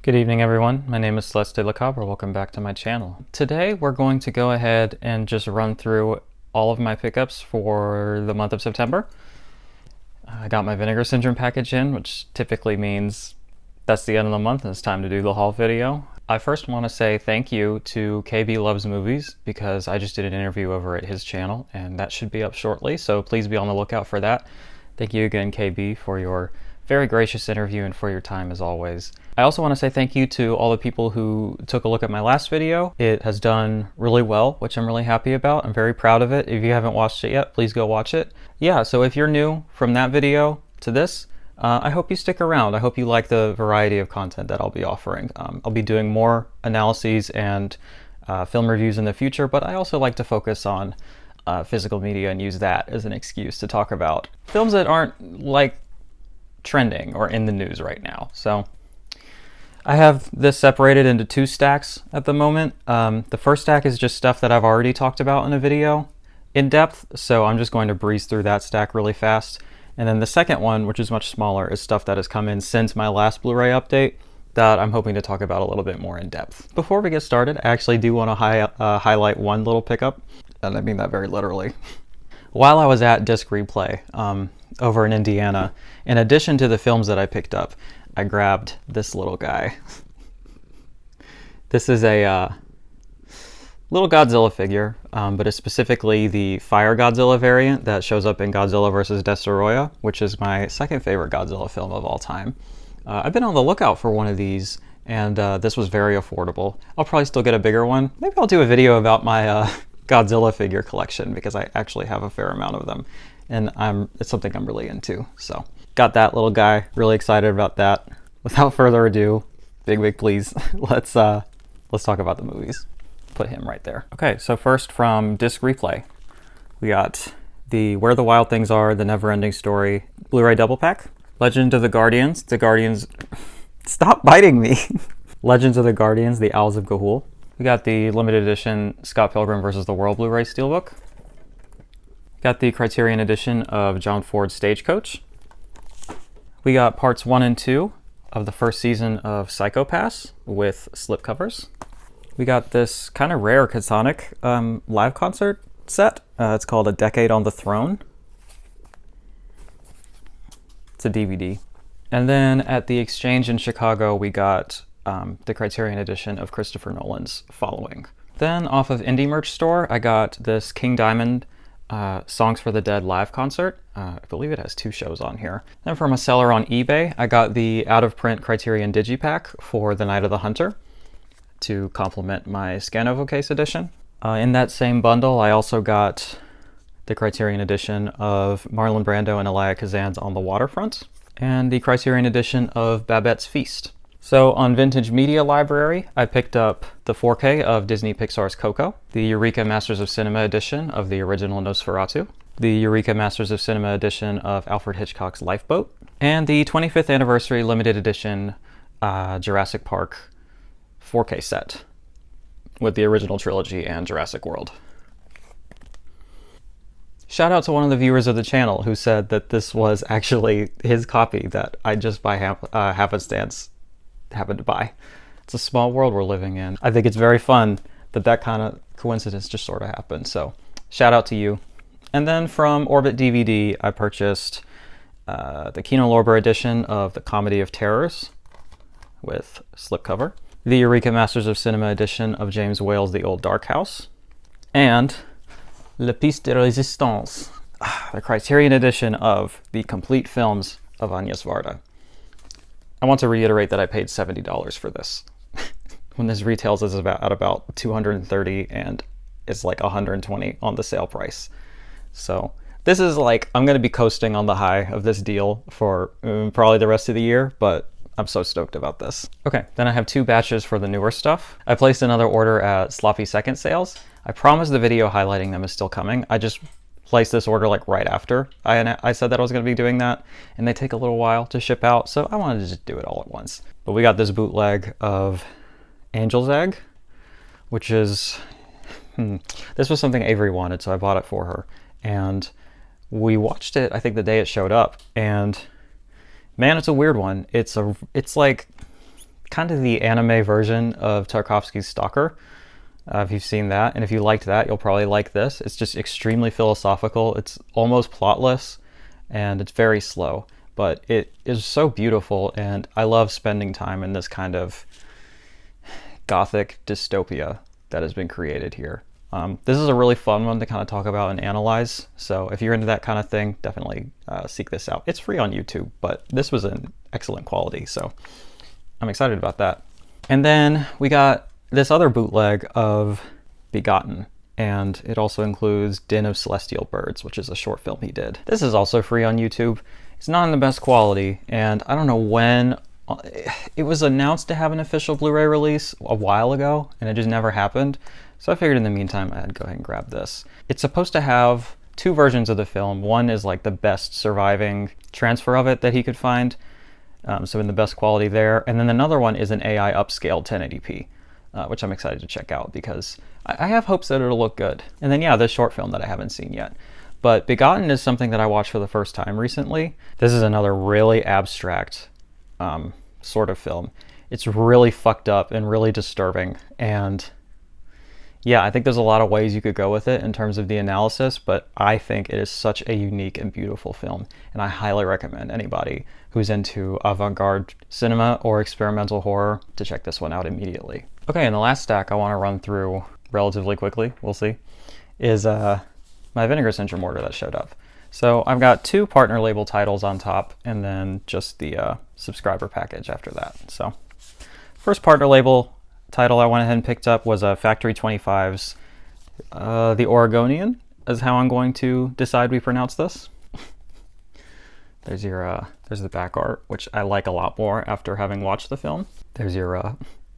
Good evening, everyone. My name is Celeste de la Cabra. Welcome back to my channel. Today we're going to go ahead and just run through all of my pickups for the month of September. I got my Vinegar Syndrome package in, which typically means that's the end of the month and it's time to do the haul video. I first want to say thank you to KB Loves Movies because I just did an interview over at his channel and that should be up shortly, so please be on the lookout for that. Thank you again, KB, for your very gracious interview and for your time as always. I also want to say thank you to all the people who took a look at my last video. It has done really well, which I'm really happy about. I'm very proud of it. If you haven't watched it yet, please go watch it. Yeah, so if you're new from that video to this, I hope you stick around. I hope you like the variety of content that I'll be offering. I'll be doing more analyses and film reviews in the future, but I also like to focus on physical media and use that as an excuse to talk about films that aren't like trending or in the news right now. So I have this separated into two stacks at the moment. The first stack is just stuff that I've already talked about in a video in depth, so I'm just going to breeze through that stack really fast. And then the second one, which is much smaller, is stuff that has come in since my last Blu-ray update that I'm hoping to talk about a little bit more in depth. Before we get started, I actually do want to highlight one little pickup, and I mean that very literally. While I was at Disc Replay over in Indiana, in addition to the films that I picked up, I grabbed this little guy. This is a little Godzilla figure, but it's specifically the Fire Godzilla variant that shows up in Godzilla vs. Destoroyah, which is my second favorite Godzilla film of all time. I've been on the lookout for one of these, and this was very affordable. I'll probably still get a bigger one. Maybe I'll do a video about my Godzilla figure collection because I actually have a fair amount of them, and it's something I'm really into. So got that little guy, really excited about that. Without further ado, big please, let's talk about the movies. Put him right there. Okay, so first from Disc Replay, we got the Where the Wild Things Are, The Never-Ending Story Blu-ray double pack, Legend of the Guardians, stop biting me. Legends of the Guardians, The Owls of Ga'Hoole. We got the limited edition Scott Pilgrim vs. the World Blu-ray Steelbook. Got the Criterion edition of John Ford's Stagecoach. We got parts 1 and 2 of the first season of Psycho Pass with slipcovers. We got this kind of rare Catonic live concert set. It's called A Decade on the Throne. It's a DVD. And then at the Exchange in Chicago, we got the Criterion edition of Christopher Nolan's Following. Then off of Indie Merch Store, I got this King Diamond Songs for the Dead live concert. I believe it has 2 shows on here. Then from a seller on eBay, I got the out-of-print Criterion Digipack for The Night of the Hunter to complement my Scanovo case edition. In that same bundle, I also got the Criterion edition of Marlon Brando and Elia Kazan's On the Waterfront, and the Criterion edition of Babette's Feast. So on Vintage Media Library, I picked up the 4K of Disney Pixar's Coco, the Eureka Masters of Cinema edition of the original Nosferatu, the Eureka Masters of Cinema edition of Alfred Hitchcock's Lifeboat, and the 25th anniversary limited edition Jurassic Park 4K set with the original trilogy and Jurassic World. Shout out to one of the viewers of the channel who said that this was actually his copy that I just by happenstance happened to buy. It's a small world we're living in. I think it's very fun that that kind of coincidence just sort of happened. So shout out to you. And then from Orbit DVD, I purchased the Kino Lorber edition of The Comedy of Terrors with slipcover, the Eureka Masters of Cinema edition of James Whale's The Old Dark House, and Le Piste de Resistance, the Criterion edition of the complete films of Agnes Varda. I want to reiterate that I paid $70 for this when this retails is at about $230 and it's like $120 on the sale price. So this is like, I'm going to be coasting on the high of this deal for probably the rest of the year, but I'm so stoked about this. Okay, then I have 2 batches for the newer stuff. I placed another order at Sloppy Second Sales. I promise the video highlighting them is still coming. I just placed this order like right after I said that I was going to be doing that, and they take a little while to ship out, so I wanted to just do it all at once. But we got this bootleg of Angel's Egg, which is this was something Avery wanted, so I bought it for her, and we watched it I think the day it showed up, and man, it's a weird one. It's like kind of the anime version of Tarkovsky's Stalker. If you've seen that, and if you liked that, you'll probably like this. It's just extremely philosophical. It's almost plotless, and it's very slow, but it is so beautiful, and I love spending time in this kind of gothic dystopia that has been created here. This is a really fun one to kind of talk about and analyze, so if you're into that kind of thing, definitely seek this out. It's free on YouTube, but this was in excellent quality, so I'm excited about that. And then we got this other bootleg of Begotten, and it also includes Den of Celestial Birds, which is a short film he did. This is also free on YouTube. It's not in the best quality, and I don't know when. It was announced to have an official Blu-ray release a while ago, and it just never happened. So I figured in the meantime I'd go ahead and grab this. It's supposed to have two versions of the film. One is like the best surviving transfer of it that he could find, so in the best quality there. And then another one is an AI upscaled 1080p. Which I'm excited to check out because I have hopes that it'll look good. And then yeah, this short film that I haven't seen yet. But Begotten is something that I watched for the first time recently. This is another really abstract sort of film. It's really fucked up and really disturbing. And yeah, I think there's a lot of ways you could go with it in terms of the analysis, but I think it is such a unique and beautiful film. And I highly recommend anybody who's into avant-garde cinema or experimental horror to check this one out immediately. Okay, and the last stack I want to run through relatively quickly, we'll see, is my Vinegar Syndrome order that showed up. So I've got two partner label titles on top, and then just the subscriber package after that. So first partner label title I went ahead and picked up was Factory 25's The Oregonian, is how I'm going to decide we pronounce this. There's the back art, which I like a lot more after having watched the film. There's your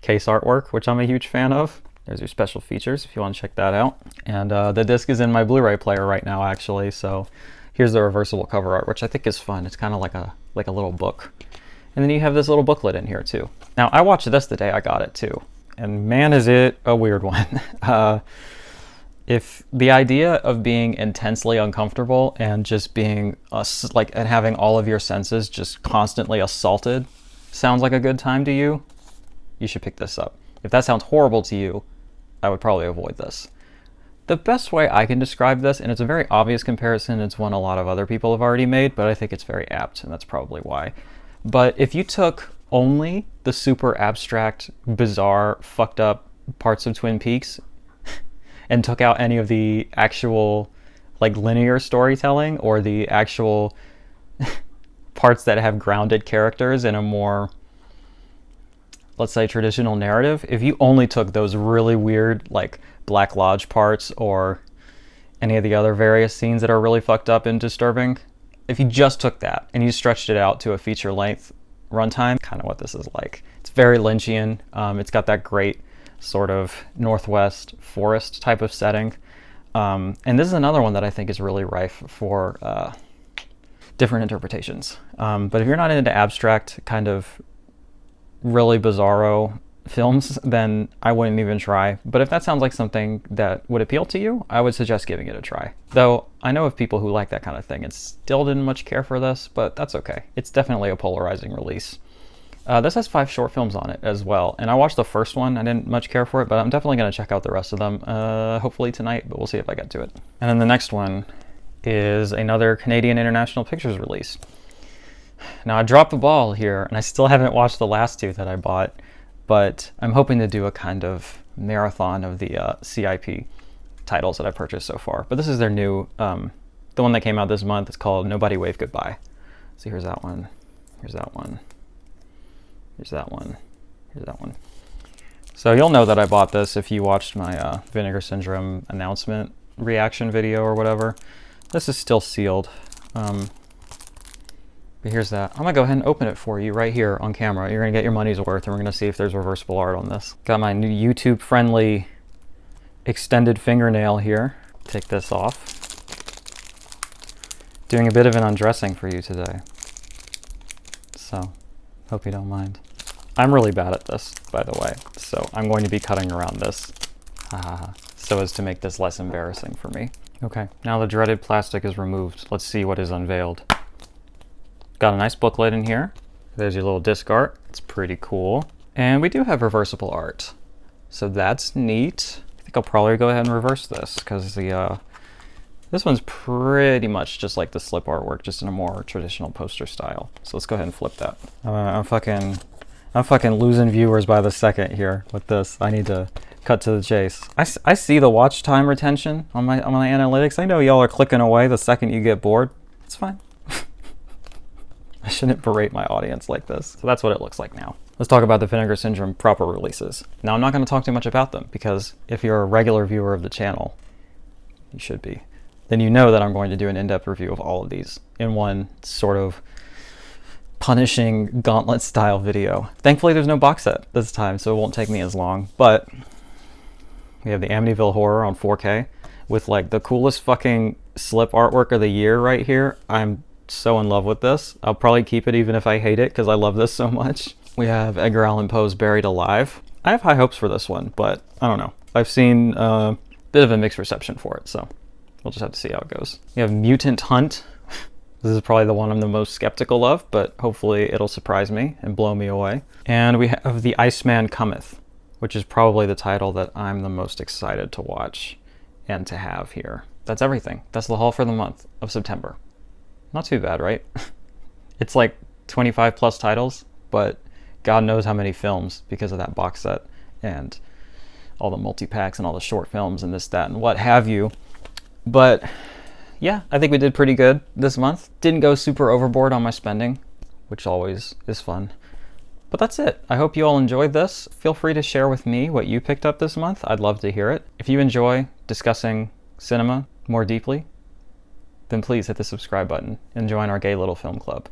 case artwork, which I'm a huge fan of. There's your special features if you want to check that out. And the disc is in my Blu-ray player right now, actually. So here's the reversible cover art, which I think is fun. It's kind of like a little book. And then you have this little booklet in here too. Now I watched this the day I got it too, and man, is it a weird one. If the idea of being intensely uncomfortable and just being and having all of your senses just constantly assaulted sounds like a good time to you, you should pick this up. If that sounds horrible to you, I would probably avoid this. The best way I can describe this, and it's a very obvious comparison, it's one a lot of other people have already made, but I think it's very apt, and that's probably why. But if you took only the super abstract, bizarre, fucked up parts of Twin Peaks and took out any of the actual like linear storytelling or the actual parts that have grounded characters in a more, let's say, traditional narrative, if you only took those really weird like Black Lodge parts or any of the other various scenes that are really fucked up and disturbing, if you just took that and you stretched it out to a feature length runtime, kind of what this is like. It's very Lynchian. It's got that great sort of Northwest forest type of setting. And this is another one that I think is really rife for different interpretations. But if you're not into abstract kind of really bizarro films, then I wouldn't even try. But if that sounds like something that would appeal to you, I would suggest giving it a try. Though I know of people who like that kind of thing and still didn't much care for this, but that's okay. It's definitely a polarizing release. This has 5 short films on it as well, and I watched the first one. I didn't much care for it, but I'm definitely going to check out the rest of them, hopefully tonight, but we'll see if I get to it. And then the next one is another Canadian International Pictures release. Now I dropped the ball here, and I still haven't watched the last 2 that I bought, but I'm hoping to do a kind of marathon of the CIP titles that I've purchased so far. But this is their new, the one that came out this month. It's called Nobody Wave Goodbye. So here's that one, here's that one. Here's that one. Here's that one. So you'll know that I bought this if you watched my Vinegar Syndrome announcement reaction video or whatever. This is still sealed. But here's that. I'm gonna go ahead and open it for you right here on camera. You're gonna get your money's worth, and we're gonna see if there's reversible art on this. Got my new YouTube-friendly extended fingernail here. Take this off. Doing a bit of an undressing for you today. So, hope you don't mind. I'm really bad at this, by the way, so I'm going to be cutting around this so as to make this less embarrassing for me. Okay, now the dreaded plastic is removed. Let's see what is unveiled. Got a nice booklet in here. There's your little disc art. It's pretty cool. And we do have reversible art, so that's neat. I think I'll probably go ahead and reverse this because this one's pretty much just like the slip artwork, just in a more traditional poster style. So let's go ahead and flip that. I'm fucking losing viewers by the second here with this. I need to cut to the chase. I see the watch time retention on my analytics. I know y'all are clicking away the second you get bored. It's fine. I shouldn't berate my audience like this. So that's what it looks like now. Let's talk about the Vinegar Syndrome proper releases. Now I'm not going to talk too much about them because if you're a regular viewer of the channel, you should be, then you know that I'm going to do an in-depth review of all of these in one sort of punishing gauntlet style video. Thankfully there's no box set this time, so it won't take me as long, but we have the Amityville Horror on 4K with like the coolest fucking slip artwork of the year right here. I'm so in love with this. I'll probably keep it even if I hate it because I love this so much. We have Edgar Allan Poe's Buried Alive. I have high hopes for this one, but I don't know. I've seen a bit of a mixed reception for it, so we'll just have to see how it goes. We have Mutant Hunt. This is probably the one I'm the most skeptical of, but hopefully it'll surprise me and blow me away. And we have The Iceman Cometh, which is probably the title that I'm the most excited to watch and to have here. That's everything. That's the haul for the month of September. Not too bad, right? It's like 25 plus titles, but God knows how many films because of that box set and all the multi-packs and all the short films and this, that, and what have you. But yeah, I think we did pretty good this month. Didn't go super overboard on my spending, which always is fun. But that's it. I hope you all enjoyed this. Feel free to share with me what you picked up this month. I'd love to hear it. If you enjoy discussing cinema more deeply, then please hit the subscribe button and join our gay little film club.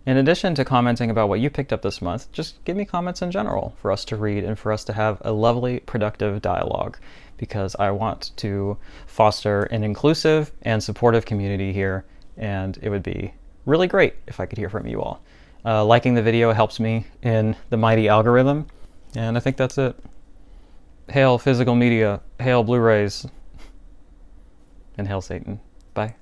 In addition to commenting about what you picked up this month, just give me comments in general for us to read and for us to have a lovely, productive dialogue, because I want to foster an inclusive and supportive community here, and it would be really great if I could hear from you all. Liking the video helps me in the mighty algorithm, and I think that's it. Hail physical media, hail Blu-rays, and hail Satan. Bye.